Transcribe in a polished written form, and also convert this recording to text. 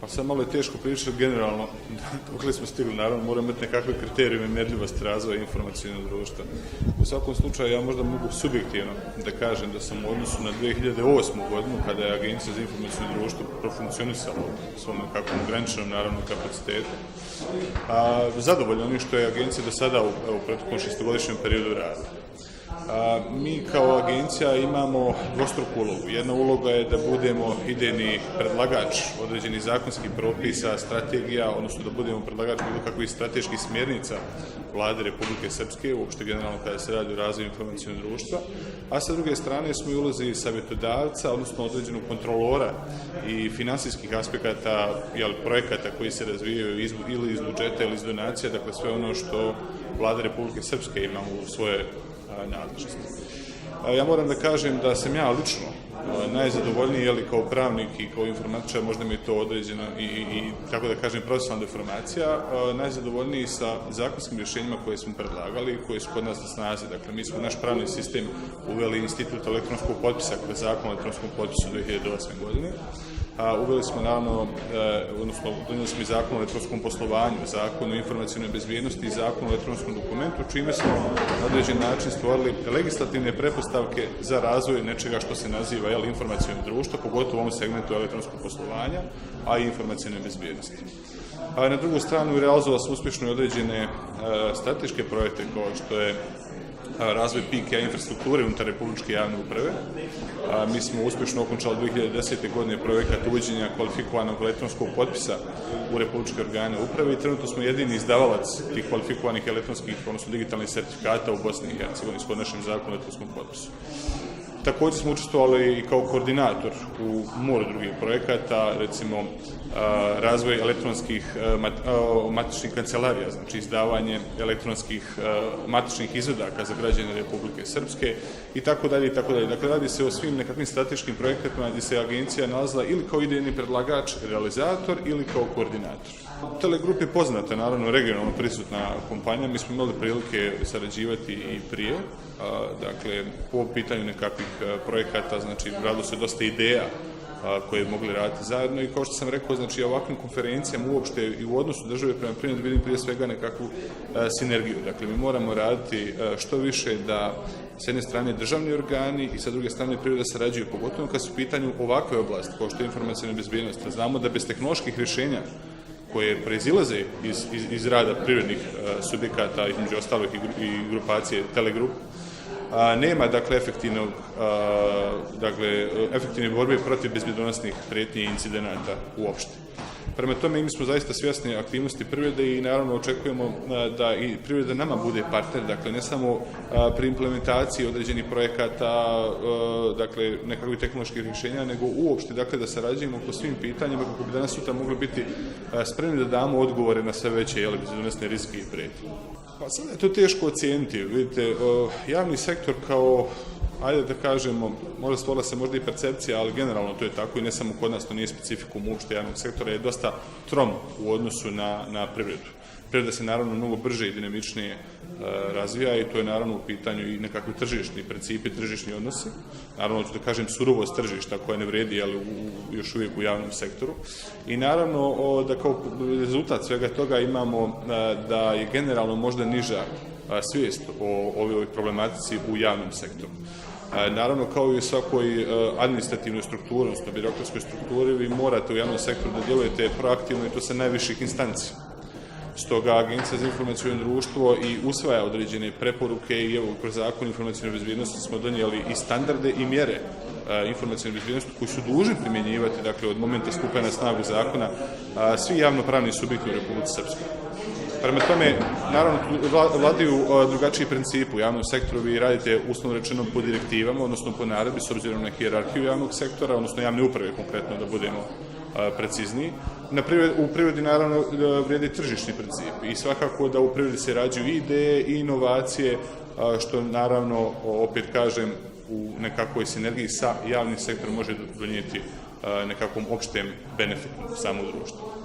Pa sad malo je teško pričati generalno, dokle smo stigli, naravno moramo imati nekakve kriterijume mjerljivosti razvoja informacijnog društva. U svakom slučaju ja možda mogu subjektivno da kažem da sam u odnosu na 2008. godinu, kada je Agencija za informacijno društvo profunkcionisala u svom nekakvom ograničenom naravno kapacitetu, zadovoljno onim što je Agencija do sada u proteklom šestogodišnjem periodu radila. Mi kao agencija imamo dvostruku ulogu. Jedna uloga je da budemo idejni predlagač određenih zakonskih propisa, strategija, odnosno da budemo predlagač bilo kakvih strateških smjernica Vlade Republike Srpske, uopšte generalno kada se radi o razvoju informacijnog društva, a sa druge strane smo i ulozi savjetodavca, odnosno određenog kontrolora i finansijskih aspekata, projekata koji se razvijaju ili iz budžeta ili iz donacija, dakle sve ono što Vlada Republike Srpske ima u svoje nadležnosti. Ja moram da kažem da sam ja lično najzadovoljniji, kao pravnik i kao informatičar, možda mi je to određeno i tako da kažem profesionalna deformacija, najzadovoljniji sa zakonskim rješenjima koje smo predlagali i koje su kod nas na snazi. Dakle, mi smo u naš pravni sistem uveli institut elektronskog potpisa kroz zakon o elektronskom potpisu 2008. godine. Uveli smo naravno, odnosno donijeli smo i zakon o elektronskom poslovanju, zakon o informacijnoj bezbjednosti i zakon o elektronskom dokumentu, čime smo na određen način stvorili legislativne pretpostavke za razvoj nečega što se naziva informacijno društvo, pogotovo u ovom segmentu elektronskog poslovanja, a i informacijne bezbjednosti. Na drugu stranu realizovali smo uspješno i određene strateške projekte kao što je razvoj PIK infrastrukture unutar Republičke javne uprave. Mi smo uspješno okončali 2010. godine projekat uvođenja kvalifikovanog elektronskog potpisa u republičke organe uprave i trenutno smo jedini izdavalac tih kvalifikovanih elektronskih, odnosno digitalnih sertifikata u Bosni i Hercegovini s našem zakonu o elektronskom potpisu. Također smo učestvovali i kao koordinator u moru drugih projekata, recimo razvoj elektronskih matičnih kancelarija, znači izdavanje elektronskih matičnih izvedaka za građane Republike Srpske i tako dalje i tako dalje. Dakle, radi se o svim nekakvim strateškim projektima gdje se agencija nalazila ili kao idejni predlagač, realizator ili kao koordinator. Telegrup je poznata, naravno regionalno prisutna kompanija, mi smo imali prilike sarađivati i prije, dakle, po pitanju nekakvih projekata, znači, radilo se dosta ideja koje bi mogli raditi zajedno i kao što sam rekao, znači, ovakvim konferencijama uopšte i u odnosu države prema privredi vidim prije svega nekakvu sinergiju. Dakle, mi moramo raditi što više da s jedne strane državni organi i sa druge strane privreda sarađuju, pogotovo kad su u pitanju ovakve oblasti, kao što je informacijna bezbjednost. Znamo da bez tehnoloških rješenja koje proizilaze iz rada privrednih subjekata, između ostalih i grupacije Telegrup, nema, dakle, efektivne borbe protiv bezbjednosnih prijetnji i incidenata uopšte. Prema tome, mi smo zaista svjesni aktivnosti privrede i naravno očekujemo da i privreda nama bude partner, dakle, ne samo pri implementaciji određenih projekata, dakle, nekakvih tehnoloških rješenja, nego uopšte, dakle, da sarađujemo po svim pitanjima kako bi danas sutra mogli biti spremni da damo odgovore na sve veće bezbjednosne rizike i prijetnje. Pa sad je to teško ocijeniti, vidite, javni sektor kao, ajde da kažemo, možda stvorila se možda i percepcija, ali generalno to je tako i ne samo kod nas, to nije specifikum uopšte javnog sektora, je dosta trom u odnosu na privredu. Privreda se naravno mnogo brže i dinamičnije razvija i to je naravno u pitanju i nekakvi tržišni principi, tržišni odnosi. Naravno, da kažem, surovost tržišta koja ne vredi, ali još uvijek u javnom sektoru. I naravno da kao rezultat svega toga imamo da je generalno možda niža svijest o ovoj problematici u javnom sektoru. Naravno, kao i u svakoj administrativnoj strukturi, odnosno birokratskoj strukturi, vi morate u javnom sektoru da djelujete proaktivno i to sa najviših instanci. Stoga Agencija za informacijno društvo i usvaja određene preporuke i evo kroz zakon o informacijnoj bezbjednosti smo donijeli i standarde i mjere informacijne bezbjednosti koji su dužni primjenjivati, dakle, od momenta stupanja na snagu zakona svi javnopravni subjekti u Republici Srpskoj. Prema tome, naravno, vladaju drugačiji principi u javnom sektoru, vi radite uslovno rečeno po direktivama, odnosno po naredbi s obzirom na hijerarhiju javnog sektora, odnosno javne uprave konkretno da budemo precizniji. U privredi naravno vrijedi tržišni princip i svakako da u privredi se rađaju i ideje i inovacije, što naravno, opet kažem, u nekakvoj sinergiji sa javnim sektorom može donijeti nekakvom opštem benefitu samog društva.